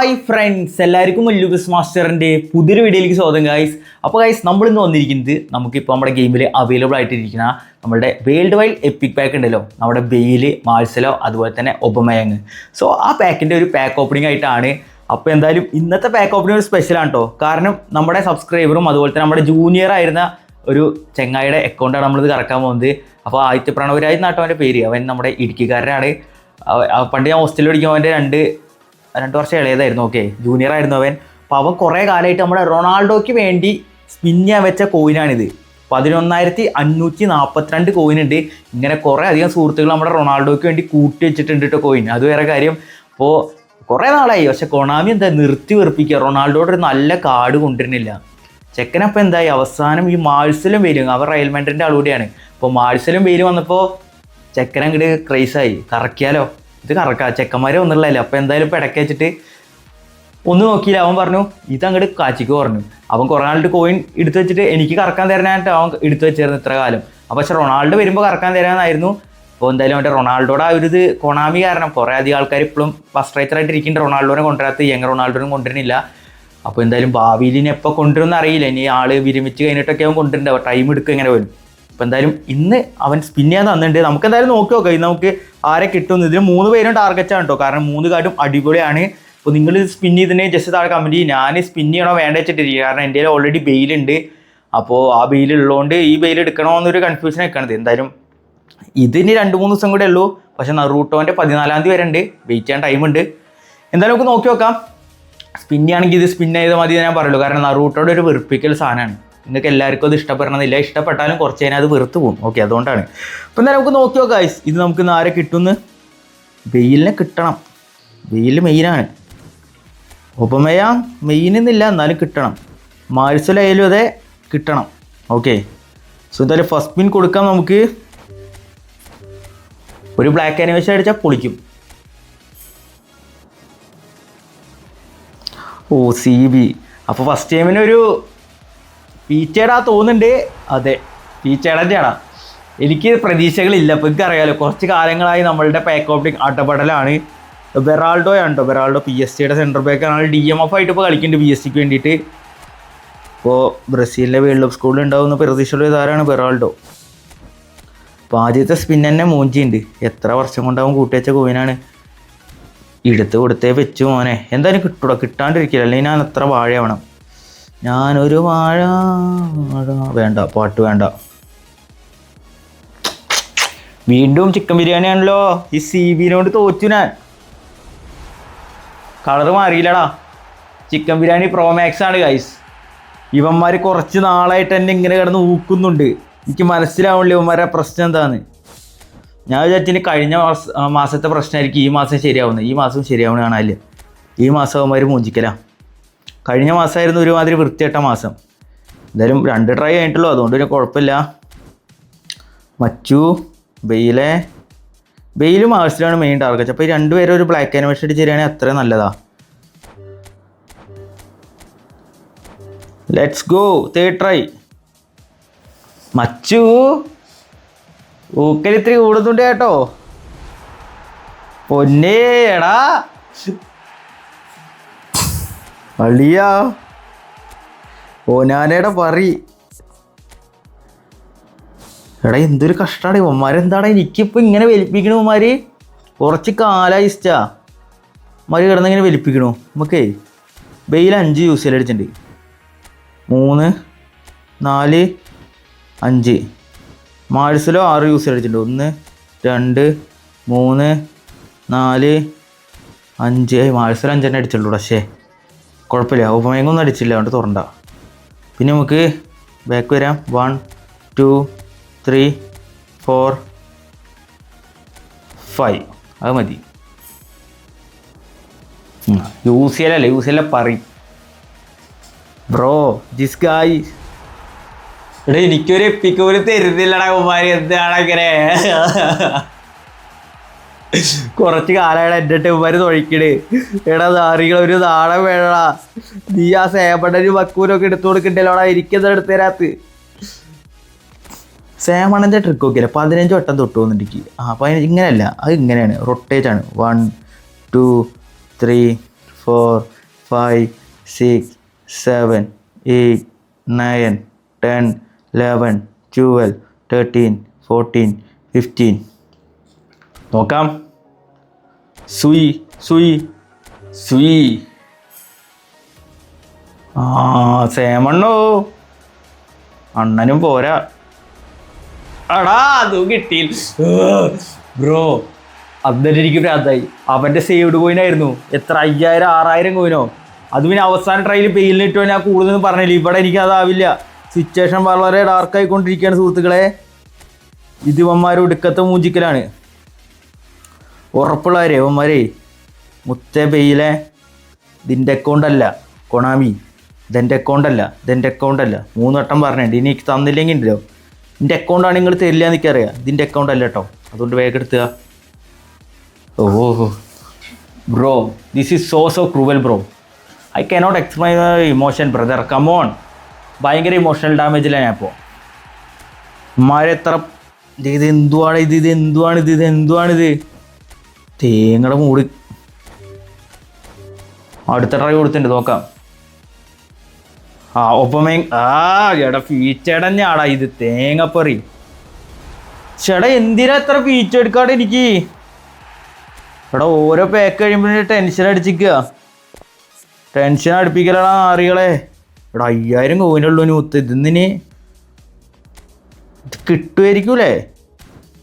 Hi friends, എല്ലാവർക്കും Lucas മാസ്റ്ററിൻ്റെ പുതിയൊരു വീഡിയോയിലേക്ക് സ്വാഗതം ഗൈസ്. അപ്പോൾ ഗൈസ്, നമ്മളിന്ന് വന്നിരിക്കുന്നത് നമുക്കിപ്പോൾ നമ്മുടെ ഗെയിമിൽ അവൈലബിൾ ആയിട്ടിരിക്കുന്ന നമ്മുടെ വേൾഡ് വൈഡ് എപ്പിക് പാക്ക് ഉണ്ടല്ലോ, നമ്മുടെ ബെയിൽ, മാർസലോ, അതുപോലെ തന്നെ ഒബമയങ്. സോ ആ പാക്കിൻ്റെ ഒരു പാക്ക് ഓപ്പണിംഗ് ആയിട്ടാണ്. അപ്പോൾ എന്തായാലും ഇന്നത്തെ പാക്ക് ഓപ്പണിംഗ് ഒരു സ്പെഷ്യലാണ് കേട്ടോ. കാരണം നമ്മുടെ സബ്സ്ക്രൈബറും അതുപോലെ തന്നെ നമ്മുടെ ജൂനിയർ ആയിരുന്ന ഒരു ചെങ്ങായിയുടെ അക്കൗണ്ടാണ് നമ്മളിത് കറക്കാൻ പോകുന്നത്. അപ്പോൾ ആദിത്യ പ്രണവരായി നാട്ടോ അവൻ്റെ പേര്. അവൻ നമ്മുടെ ഇടുക്കിക്കാരനാണ്. പണ്ട് ഞാൻ ഹോസ്റ്റലിൽ പഠിക്കുമ്പോൾ അവൻ്റെ രണ്ട് വർഷം ഇളയതായിരുന്നു. ഓക്കെ, ജൂനിയർ ആയിരുന്നു അവൻ. അപ്പോൾ അവൻ കുറേ കാലമായിട്ട് നമ്മുടെ റൊണാൾഡോയ്ക്ക് വേണ്ടി സ്പിൻ ചെയ്യാൻ വെച്ച കോയിനാണിത്. 11,542 കോയിനുണ്ട്. ഇങ്ങനെ കുറേ അധികം സുഹൃത്തുക്കൾ നമ്മുടെ റൊണാൾഡോയ്ക്ക് വേണ്ടി കൂട്ടി വെച്ചിട്ടുണ്ട് കേട്ടോ കോയിൻ. അത് വേറെ കാര്യം. അപ്പോൾ കുറേ നാളായി, പക്ഷെ കൊണാമി എന്താ നിർത്തി വെറുപ്പിക്കുക, റൊണാൾഡോയുടെ ഒരു നല്ല കാർഡ് കൊണ്ടുവരുന്നില്ല. ചെക്കനപ്പോൾ എന്തായി, അവസാനം ഈ മാഴ്സലും വെയിലും, അവർ റയൽ മാഡ്രിഡിൻ്റെ ആളുകൂടിയാണ്. അപ്പോൾ മാഴ്സലും വെയിലും വന്നപ്പോൾ ചെക്കൻ അങ്ങോട്ട് ക്രൈസായി, കറക്കിയാലോ, ഇത് കറക്കാം, ചെക്കന്മാരെ ഒന്നുള്ളതല്ലേ. അപ്പോൾ എന്തായാലും ഇപ്പോൾ ഇടയ്ക്ക് വെച്ചിട്ട് ഒന്നും നോക്കിയില്ല. അവൻ പറഞ്ഞു ഇതങ്ങോട്ട് കാച്ചിക്ക് പറഞ്ഞു. അവൻ കുറേ നാളിട്ട് കോയിൻ എടുത്ത് വെച്ചിട്ട് എനിക്ക് കറക്കാൻ തരാനായിട്ട് അവൻ എടുത്ത് വെച്ചിരുന്നു ഇത്ര കാലം. അപ്പോൾ പക്ഷേ റൊണാൾഡോ വരുമ്പോൾ കറക്കാൻ തരാനായിരുന്നു. അപ്പോൾ എന്തായാലും അവൻ്റെ റൊണാൾഡോയുടെ ആ ഒരു ഇത് കൊണാമി കാരണം കുറേ അധികം ആൾക്കാർ ഇപ്പോഴും ഫസ്ട്രേറ്ററായിട്ട് ഇരിക്കുന്നുണ്ട്. റൊണാൾഡോനെ കൊണ്ടുവരാത്ത യങ് റൊണാൾഡോനെ കൊണ്ടുവരുന്നില്ല. അപ്പോൾ എന്തായാലും ഭാവിയിൽ ഇനി എപ്പോൾ കൊണ്ടുവരുമെന്ന് അറിയില്ല. ഇനി ആൾ വിരമിച്ച് കഴിഞ്ഞിട്ടൊക്കെ അവൻ കൊണ്ടുവരുന്നുണ്ടാവും, ടൈം എടുക്കും ഇങ്ങനെ വരും. അപ്പോൾ എന്തായാലും ഇന്ന് അവൻ സ്പിൻ ചെയ്യാൻ തന്നിട്ടുണ്ട്. നമുക്ക് എന്തായാലും നോക്കി നോക്കാം ഇന്ന് നമുക്ക് ആരെ കിട്ടുമെന്ന്. ഇതിന് 3 പേരും ടാർഗറ്റാണ് കേട്ടോ, കാരണം 3 കാർഡും അടിപൊളിയാണ്. അപ്പോൾ നിങ്ങൾ സ്പിൻ ചെയ്തിട്ടുണ്ടെങ്കിൽ ജസ്റ്റ് താഴെ കമൻറ്റ് ചെയ്യും. ഞാൻ സ്പിൻ ചെയ്യണോ വേണ്ട വെച്ചിട്ടിരിക്കും, കാരണം എൻ്റെ ഓൾറെഡി ബെയിലുണ്ട്. അപ്പോൾ ആ ബെയിലുള്ളതുകൊണ്ട് ഈ ബെയിൽ എടുക്കണോ എന്നൊരു കൺഫ്യൂഷൻ വെക്കണത്. എന്തായാലും ഇതിന് 2-3 ദിവസം കൂടെ ഉള്ളൂ. പക്ഷേ നറൂട്ടോൻ്റെ 14-ാം തീയതി വരെ ഉണ്ട്, വെയിറ്റ് ചെയ്യാൻ ടൈമുണ്ട്. എന്തായാലും നമുക്ക് നോക്കി നോക്കാം. സ്പിൻ ആണെങ്കിൽ ഇത് സ്പിൻ ചെയ്താൽ മതി ഞാൻ പറയുള്ളൂ, കാരണം നറൂട്ടോയുടെ ഒരു വെറുപ്പിക്കൽ സാധനമാണ്. നിങ്ങൾക്ക് എല്ലാവർക്കും അത് ഇഷ്ടപ്പെടണമെന്നില്ല, ഇഷ്ടപ്പെട്ടാലും കുറച്ച് കഴിഞ്ഞാൽ അത് വെറുത്ത് പോകും. ഓക്കെ, അതുകൊണ്ടാണ്. അപ്പോൾ എന്തായാലും നമുക്ക് നോക്കി നോക്കാം ഇത് നമുക്ക് ആരെ കിട്ടുമെന്ന്. ബെയിലിനെ കിട്ടണം, ബെയിൽ മെയിനാണ്. ഒബമയ മെയിൻ എന്നില്ല, എന്നാലും കിട്ടണം. മാഴ്സലായാലും അതെ കിട്ടണം. ഓക്കെ, സോ എന്തായാലും ഫസ്റ്റ് സ്പിൻ കൊടുക്കാം നമുക്ക്. ഒരു ബ്ലാക്ക് ആനിമേഷൻ അടിച്ചാൽ പൊളിക്കും. ഓ CB. അപ്പോൾ ഫസ്റ്റ് ടൈമിനൊരു പീച്ചേടാ തോന്നുന്നുണ്ട്. അതെ, പീച്ചേടൻ്റെയാടാ. എനിക്ക് പ്രതീക്ഷകളില്ല. അപ്പോൾ എനിക്കറിയാലോ, കുറച്ച് കാലങ്ങളായി നമ്മളുടെ പാക്ക് ഓപ്പണിംഗ് അടപടലാണ്. ബെറാൾഡോ ആണ് കേട്ടോ, ബെറാൾഡോ PSG സെൻറ്റർ ബാക്കാണ്. DMF ആയിട്ട് ഇപ്പോൾ കളിക്കുന്നുണ്ട് PSG വേണ്ടിയിട്ട്. ഇപ്പോൾ ബ്രസീലിലെ വേൾഡ് കപ്പ് സ്കൂളിൽ ഉണ്ടാവുന്ന പ്രതീക്ഷയുള്ള ഇതാരാണ് ബെറാൾഡോ. അപ്പോൾ ആദ്യത്തെ സ്പിൻ തന്നെ മൂഞ്ചിയുണ്ട്. എത്ര വർഷം കൊണ്ടാവും കൂട്ടി വെച്ച കോയിനാണ്. എടുത്ത് കൊടുത്തേ വെച്ചു മോനെ. എന്തായാലും കിട്ടൂടാ, കിട്ടാണ്ടിരിക്കില്ല, അല്ലെങ്കിൽ ഞാൻ എത്ര വാഴയാവണം. ഞാനൊരു വാഴ വേണ്ട, പാട്ട് വേണ്ട. വീണ്ടും ചിക്കൻ ബിരിയാണി ആണല്ലോ. ഈ CBനോട് തോറ്റു ഞാൻ. കളറ് മാറിയില്ലടാ. ചിക്കൻ ബിരിയാണി പ്രോ മാക്സ് ആണ് ഗൈസ്. ഇവന്മാർ കുറച്ച് നാളായിട്ട് എന്നെ ഇങ്ങനെ കിടന്ന് ഊക്കുന്നുണ്ട്. എനിക്ക് മനസ്സിലാവണില്ല ഇവന്മാരെ പ്രശ്നം എന്താന്ന്. ഞാൻ വിചാരിച്ചിന് കഴിഞ്ഞ മാസത്തെ പ്രശ്നമായിരിക്കും ഈ മാസം ശരിയാവുന്നത്. ഈ മാസം ശരിയാവണ കാണാനില്ല. ഈ മാസം അവന്മാർ മൂഞ്ചിക്കല. കഴിഞ്ഞ മാസമായിരുന്നു ഒരുമാതിരി വൃത്തികെട്ട മാസം. എന്തായാലും 2 ട്രൈ ആയിട്ടുള്ളൂ, അതുകൊണ്ട് പിന്നെ കുഴപ്പമില്ല. മച്ചു, ബെയിലും മാർസലാണ് മെയിൻ ടാർഗറ്റ്. അപ്പോൾ ഈ 2 പേരും ഒരു ബ്ലാക്ക് ആനിമേഷൻ അടിച്ച് തരികയാണെങ്കിൽ അത്രയും നല്ലതാ. Let's go, 3rd try. മച്ചു ഊക്കലിത്തിരി കൂടുന്നുണ്ട് കേട്ടോ. പൊന്നേ എടാ അളിയാ, ഓനാനേടെ പറി. എടാ എന്തൊരു കഷ്ടമാണ് ഇവന്മാരെന്താടാ എനിക്കിപ്പോൾ ഇങ്ങനെ വലിപ്പിക്കണു. ഇവന്മാർ കുറച്ച് കാലമായി ഇഷ്ടാ ഇവന്മാർ കിടന്നിങ്ങനെ വലിപ്പിക്കണു. നമുക്കേ ബെയിൽ 5 യൂസ് ചെയ്യലടിച്ചിട്ടുണ്ട്. 3, 4, 5. മാഴ്സലോ 6 യൂസ് ചെയ്യലടിച്ചിട്ടുണ്ട്. 1, 2, 3, 4, 5. മാഴ്സലോ 5 തന്നെ അടിച്ചുള്ളൂ. പക്ഷേ കുഴപ്പമില്ല, ഒബമയങ്ങൊന്നും അടിച്ചില്ല, അതുകൊണ്ട് തുറണ്ട. പിന്നെ നമുക്ക് ബാക്ക് വരാം. 1, 2, 3, 4, 5. അത് മതി. യൂസ് ചെയ്യലല്ല പറയും ബ്രോ. ജിസ് ഗായ് എടാ എനിക്കൊരു എപ്പിക്ക് പോലും തരുന്നില്ലടാ കുമാരി. എന്താണ് അങ്ങനെ കുറച്ച് കാലമാണ് എൻ്റെ ടെമ്മാർ തൊഴിക്കണ്. എടാ നാറികൾ ഒരു നാളെ വേണടാ. നീ ആ സേമണ്ണനും വക്കൂരൊക്കെ എടുത്തു കൊടുക്കണ്ടല്ലോടാ, എനിക്കെന്താ എടുത്തു തരാത്ത്. സേമണ്ണൻ്റെ ട്രിക്ക് നോക്കിയില്ല, 15 വട്ടം തൊട്ട് വന്നിട്ട്. അപ്പോൾ അതിന് ഇങ്ങനെയല്ല, അത് ഇങ്ങനെയാണ്, റൊട്ടേറ്റ് ആണ്. 1, 2, 3, 4, 5, 6, 7, 8, 9, 10, 11, 12, 13, 14, 15. നോക്കാം. സുയി സുയി സുയി. ആ സേമണ്ണോ, അണ്ണനും പോരാ. അടാ അതും കിട്ടി ബ്രോ. അന്നേരം എനിക്ക് ഭ്രാന്തായി. അവൻ്റെ സേവ്ഡ് കോയിനായിരുന്നു. എത്ര 5000 6000 കോയിനോ. അത് പിന്നെ അവസാന ട്രയൽ പെയിലിട്ടോ ഞാൻ കൂടുതലൊന്നും പറഞ്ഞില്ല. ഇവിടെ എനിക്ക് അതാവില്ല. സിറ്റുവേഷൻ വളരെ ഡാർക്കായിക്കൊണ്ടിരിക്കുകയാണ് സുഹൃത്തുക്കളെ. ഇത് ഇവന്മാർ ഒടുക്കത്തെ മൂഞ്ചിക്കലാണ്. ഉറപ്പുള്ളവരെ ഇവന്മാരെ മുത്തേ പെയിലെ ഇതിൻ്റെ അക്കൗണ്ട് അല്ല കൊണാമി, ഇതെൻ്റെ അക്കൗണ്ട് അല്ല, ഇതെൻ്റെ അക്കൗണ്ട് അല്ല. 3 വട്ടം പറഞ്ഞിട്ടുണ്ട്. ഇനി എനിക്ക് തന്നില്ലെങ്കിൽ ഉണ്ടല്ലോ, എൻ്റെ അക്കൗണ്ടാണ് നിങ്ങൾ തരില്ല എന്ന് എനിക്കറിയാം. ഇതിൻ്റെ അക്കൗണ്ട് അല്ല കേട്ടോ. അതുകൊണ്ട് വേഗം എടുത്തുക. Oh bro, this is so cruel bro. I cannot explain emotion brother, come on. ഭയങ്കര ഇമോഷണൽ ഡാമേജിലാണ് ഞാൻ ഇപ്പോൾ. എത്ര ഇത് എന്തുവാണിത് തേങ്ങയുടെ മൂട്. അടുത്ത ട്രൈ കൊടുത്തിട്ടുണ്ട്, നോക്കാം. ഒപ്പമേ എടാ ഫീച്ചേടെ തന്നെയാടാ ഇത്. തേങ്ങപ്പറി ചേട്ടാ, എന്തിനാ എത്ര ഫീച്ചർ എടുക്കാണ്ട് എനിക്ക്? എടാ ഓരോ പാക്ക് കഴിയുമ്പോഴേ ടെൻഷൻ അടിച്ചിക്കുക. ടെൻഷൻ അടുപ്പിക്കലാണ് ആറികളെ. എടാ 5000 കോയിനുള്ളൂ നൂത്ത്. ഇതിന് ഇത് കിട്ടുമായിരിക്കൂലേ?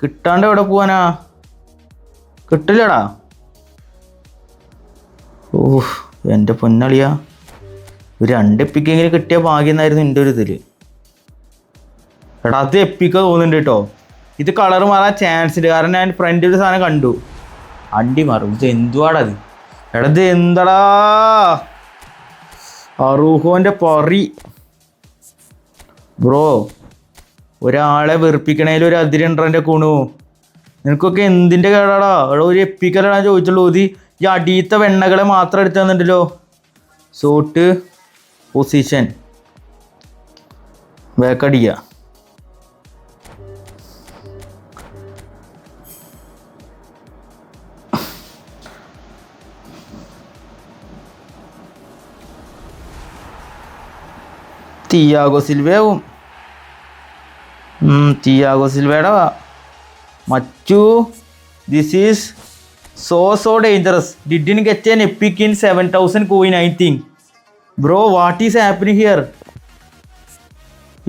കിട്ടാണ്ട് എവിടെ പോവാനാ? കിട്ടില്ലടാ. ഓ എൻ്റെ പൊന്നളിയാ, ഒരു 2 എപ്പിക്കെങ്കിലും കിട്ടിയ ഭാഗ്യം എന്നായിരുന്നു എൻ്റെ ഒരു ഇതിൽ. എടാ അത് എപ്പിക്ക തോന്നുന്നുണ്ട് കേട്ടോ. ഇത് കളർ മാറാൻ ചാൻസ് ഉണ്ട്. കാരണം ഞാൻ ഫ്രണ്ടിൽ ഒരു സാധനം കണ്ടു, അണ്ടി മാറും. ഇത് എന്തുവാടാ അത്? എടാ ഇത് എന്താടാ? അറൂഹോൻ്റെ പറി ബ്രോ. ഒരാളെ വെറുപ്പിക്കണേലും ഒരു അതിരുണ്ടോ എൻ്റെ കുണു. നിനക്കൊക്കെ എന്തിൻ്റെ കേടാടാ? എടാ ഒരു എപ്പിക്കലാണ് ഞാൻ ചോദിച്ചുള്ളൂ. ഇത് ഈ അടിയത്തെ വെണ്ണകളെ മാത്രം എടുത്തു തന്നിട്ടുണ്ടല്ലോ. സോട്ട് പൊസിഷൻ വേക്കടിയ. തിയാഗോ സിൽവയാവും. തിയാഗോ സിൽവയുടെ മച്ചു. This is so dangerous. Didn't get an epic in 7000 coin I think. Bro, what is happening here?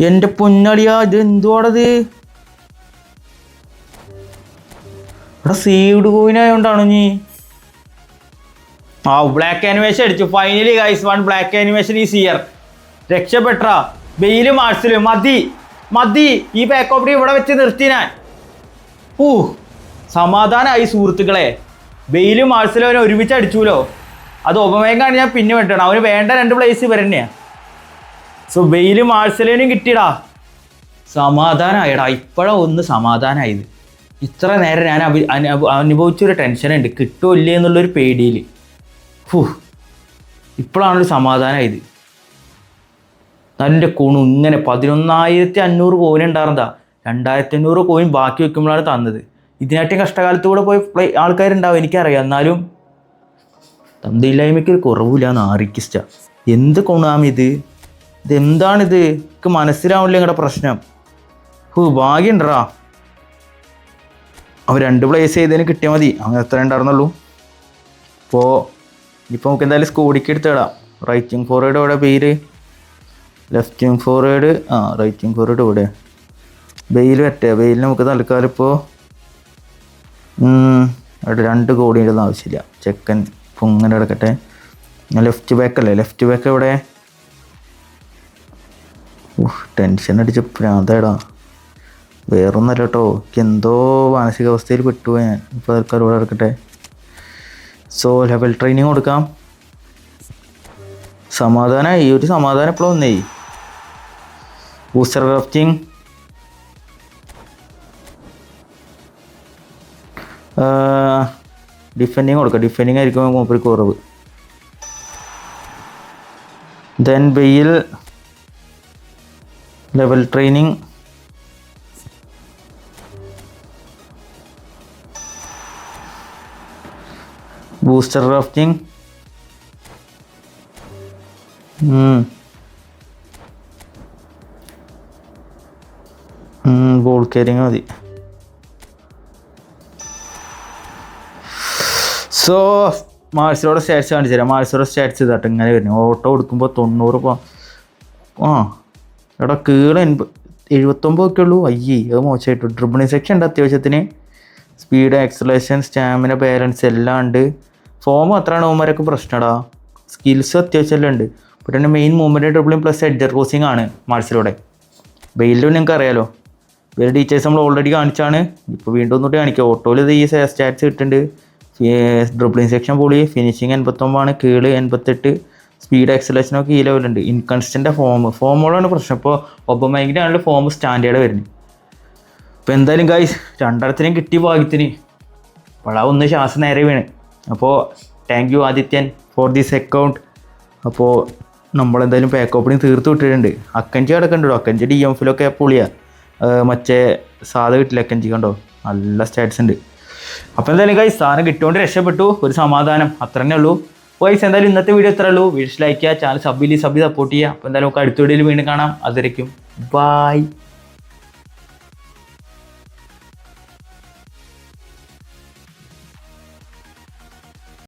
എൻ്റെ പൊന്നളിയാ, ഇത് എന്തുവാടത്? ഇവിടെ സേവ്ഡ് കോയിൻ ആയതുകൊണ്ടാണോ നീ? ബ്ലാക്ക് ആനിമേഷൻ അടിച്ചു. Finally guys, 1 black animation is here. രക്ഷപ്പെട്ട ബെയിലും മാർസിലും മതി. ഈ പാക്ക് ഓപ്പറി ഇവിടെ വെച്ച് നിർത്തി ഞാൻ. സമാധാനമായി സുഹൃത്തുക്കളെ. ബെയിലും മാർസലും അവനെ ഒരുമിച്ച് അടിച്ചുല്ലോ. അത് ഒബമേങ്കാണ് ഞാൻ പിന്നെ വിട്ടണം. അവന് വേണ്ട 2 പ്ലേസ് ഇവർ തന്നെയാണ്. സോ ബെയിലും മാർസലിനും കിട്ടിയടാ. സമാധാനമായിടാ. ഇപ്പോഴാണ് ഒന്ന് സമാധാനമായത്. ഇത്ര നേരം ഞാൻ അനുഭവിച്ചൊരു ടെൻഷനുണ്ട്, കിട്ടുമോ ഇല്ലേ എന്നുള്ളൊരു പേടിയിൽ. ഇപ്പോഴാണൊരു സമാധാനമായത്. നല്ല കുണു ഇങ്ങനെ 11500 കോയിൻ ഉണ്ടായിരുന്നതാ. 2500 കോയിൻ ബാക്കി വെക്കുമ്പോഴാണ് തന്നത്. ഇതിനായിട്ടും കഷ്ടകാലത്തൂടെ പോയി ആൾക്കാരുണ്ടാവും എനിക്കറിയാം. എന്നാലും തന്തയില്ലായ്മയ്ക്ക് ഒരു കുറവില്ല. നാറിക്കിസ്റ്റ എന്ത് കൊണാം ഇതെന്താണിത്? എനിക്ക് മനസ്സിലാവില്ല നിങ്ങളുടെ പ്രശ്നം. ഭാഗ്യണ്ടറാ. അവർ 2 പ്ലേസ് ചെയ്തതിന് കിട്ടിയാൽ മതി. അങ്ങനെ എത്ര ഉണ്ടായിരുന്നുള്ളൂ. ഇപ്പോൾ നമുക്ക് എന്തായാലും സ്കോഡിക്ക് എടുത്തിടാം. റൈറ്റിംഗ് ഫോർവേഡ് ഇവിടെ പേര്, ലെഫ്റ്റിംഗ് ഫോർവേഡ് റൈറ്റിംഗ് ഫോർവേഡ് ഇവിടെ. ബെയിൽ പറ്റുക. ബെയിലിന് നമുക്ക് തൽക്കാലം ഇപ്പോൾ അവിടെ 2 കോടിയുടെ ഒന്നും ആവശ്യമില്ല. ചെക്കൻ ഇപ്പോൾ ഇങ്ങനെ കിടക്കട്ടെ. ലെഫ്റ്റ് ബാക്കല്ലേ, ലെഫ്റ്റ് ബാക്ക് എവിടെ? ടെൻഷൻ അടിച്ച് പ്രാന്തേടാ. വേറൊന്നല്ല കേട്ടോ, എനിക്ക് എന്തോ മാനസികാവസ്ഥയിൽ പെട്ടുപോയി ഞാൻ. ഇപ്പോൾ തൽക്കാലം ഇവിടെ കിടക്കട്ടെ. സോ ലെവൽ ട്രെയിനിങ് കൊടുക്കാം. സമാധാനമായി. ഒരു സമാധാനം എപ്പോഴും ഒന്നേ. ബൂസ്റ്റർ ക്രാഫ്റ്റിംഗ്, ഡിഫെൻഡിങ് കൊടുക്കാം. ഡിഫെൻഡിങ് ആയിരിക്കും മൂപ്പർക്ക് കുറവ്. ദെൻ ബെയിൽ level training, booster crafting, ball carrying മതി. സോ മാർസിലോടെ സ്റ്റാറ്റ്സ് കാണിച്ചു തരാം. മാർസിലോടെ സ്റ്റാറ്റ്സ് ഇതാട്ടോ ഇങ്ങനെ വരുന്നു. ഓട്ടോ കൊടുക്കുമ്പോൾ 90 എടാ കീള് 79 ഒക്കെ ഉള്ളൂ. അയ്യേ അത് മോശമായിട്ടു. ഡ്രിബിളിംഗ് സെക്ഷൻ ഉണ്ട് അത്യാവശ്യത്തിന്. സ്പീഡ്, ആക്സലേഷൻ, സ്റ്റാമിന, ബാലൻസ് എല്ലാം ഉണ്ട്. ഫോം അത്രയാണ് ഓമാരൊക്കെ പ്രശ്നടാ. സ്കിൽസ് അത്യാവശ്യം എല്ലാം ഉണ്ട്. ഇപ്പോൾ തന്നെ മെയിൻ മൂവ്മെൻറ്റ് ഡ്രിബിളിംഗ് പ്ലസ് എഡ്ജർ ക്രോസിംഗ് ആണ് മാർസിലൂടെ. ബെയിലും നിങ്ങൾക്ക് അറിയാലോ. വേറെ ഡീറ്റെയിൽസ് നമ്മൾ ഓൾറെഡി കാണിച്ചാണ്. ഇപ്പോൾ വീണ്ടും ഒന്നുകൂടി കാണിക്കുക. ഓട്ടോയിൽ ഇത് ഈ സ്റ്റാറ്റ്സ് കിട്ടുന്നുണ്ട്. ഡ്രിബിളിംഗ് സെക്ഷൻ പൊളി, ഫിനിഷിങ് 89, കീള് 88, സ്പീഡ് ആക്സലേഷനൊക്കെ ഈ ലെവലുണ്ട്. ഇൻകൺസ്റ്റൻ്റ് ഫോമുകളാണ് പ്രശ്നം. ഇപ്പോൾ ഒബമൈക്കിൻ്റെ ആണെങ്കിൽ ഫോം സ്റ്റാൻഡേർഡ് വരുന്നത്. ഇപ്പോൾ എന്തായാലും ഗൈസ് രണ്ടെണ്ണത്തിനും കിട്ടിയ ഭാഗ്യത്തിന് പഴയ ഒന്ന് ശ്വാസം നേരെ വീണ്. അപ്പോൾ thank you Adithyan for this account. അപ്പോൾ നമ്മളെന്തായാലും പാക്ക് ഓപ്പണിങ് തീർത്ത് വിട്ടിട്ടുണ്ട്. അക്കഞ്ചി കിടക്കണ്ടോ. അക്കഞ്ചി DMFലൊക്കെ പൊളിയാണ്. മറ്റേ സാധ കിട്ടില്ല അക്കഞ്ചി കണ്ടോ, നല്ല സ്റ്റാറ്റ്സ് ഉണ്ട്. അപ്പോൾ എന്തായാലും ഗൈസ് സാധനം കിട്ടുകൊണ്ട് രക്ഷപ്പെട്ടു. ഒരു സമാധാനം അത്ര തന്നെ ഉള്ളൂ. ഗൈസ് എന്തായാലും ഇന്നത്തെ വീഡിയോ ഇത്രേ ഉള്ളൂ. വീഡിയോ ലൈക്ക് ചെയ്യുക, ചാനൽ സബ് സപ്പോർട്ട് ചെയ്യുക. അപ്പോൾ എന്തായാലും നമുക്ക് അടുത്ത വീഡിയോയിൽ വീണ്ടും കാണാം. അതുവരയ്ക്കും ബൈ.